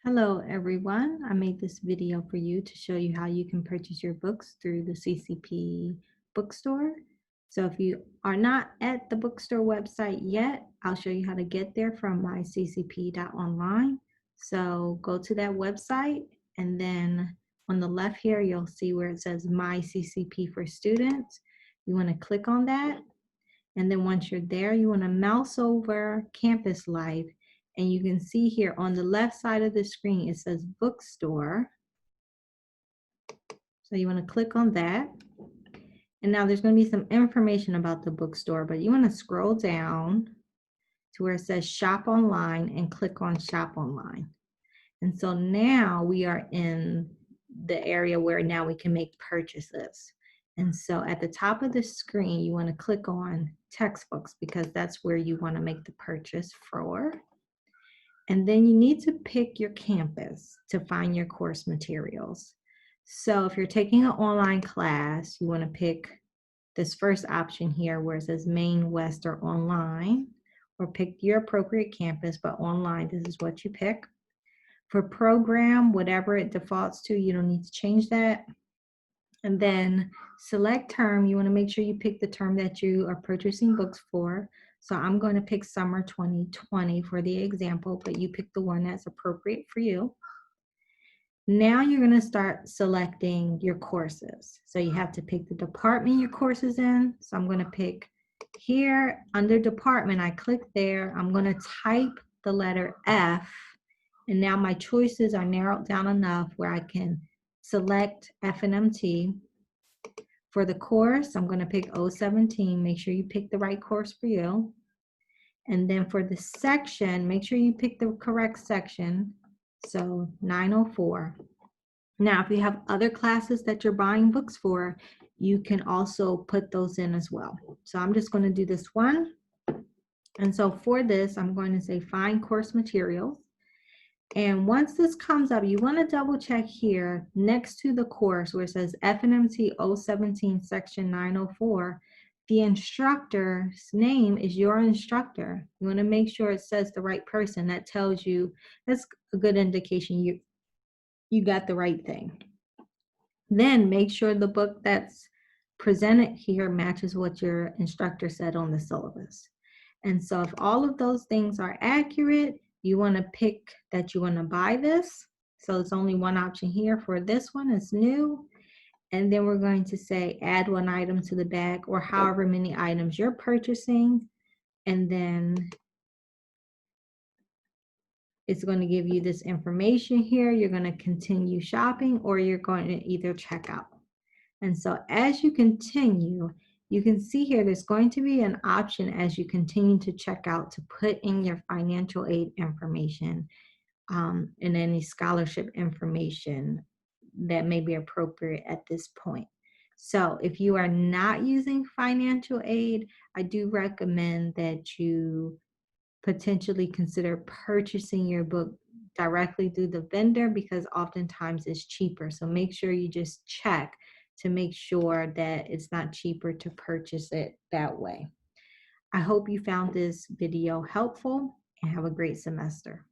Hello everyone, I made this video for you to show you how you can purchase your books through the CCP bookstore. So if you are not at the bookstore website yet, I'll show you how to get there from my ccp.online. So go to that website, and then on the left here you'll see where it says My CCP for Students. You want to click on that, and then once you're there, you want to mouse over Campus Life. And you can see here on the left side of the screen, it says bookstore. So you want to click on that. And now there's going to be some information about the bookstore, but you want to scroll down to where it says shop online and click on shop online. And so now we are in the area where now we can make purchases. And so at the top of the screen, you want to click on textbooks because that's where you want to make the purchase for. And then you need to pick your campus to find your course materials. So if you're taking an online class, you want to pick this first option here where it says Maine, West, or online, or pick your appropriate campus, but online, this is what you pick. For program, whatever it defaults to, you don't need to change that. And then select term, you want to make sure you pick the term that you are purchasing books for. So I'm going to pick summer 2020 for the example, but you pick the one that's appropriate for you. Now you're going to start selecting your courses. So you have to pick the department your course is in. So I'm going to pick here under department, I click there. I'm going to type the letter F, and now my choices are narrowed down enough where I can select FNMT. For the course, I'm going to pick 017. Make sure you pick the right course for you. And then for the section, make sure you pick the correct section. So 904. Now, if you have other classes that you're buying books for, you can also put those in as well. So I'm just going to do this one. And so for this, I'm going to say find course materials. And once this comes up, you want to double check here next to the course where it says FNMT 017 section 904. The instructor's name is your instructor. You want to make sure it says the right person. That tells you, that's a good indication you got the right thing. Then make sure the book that's presented here matches what your instructor said on the syllabus. And so if all of those things are accurate, you want to pick that you want to buy this. So it's only one option here for this one, it's new. And then we're going to say add one item to the bag, or however many items you're purchasing. And then it's going to give you this information here. You're going to continue shopping, or you're going to either check out. And so as you continue, you can see here there's going to be an option as you continue to check out to put in your financial aid information and any scholarship information that may be appropriate at this point. So if you are not using financial aid, I do recommend that you potentially consider purchasing your book directly through the vendor, because oftentimes it's cheaper. So make sure you just check to make sure that it's not cheaper to purchase it that way. I hope you found this video helpful, and have a great semester.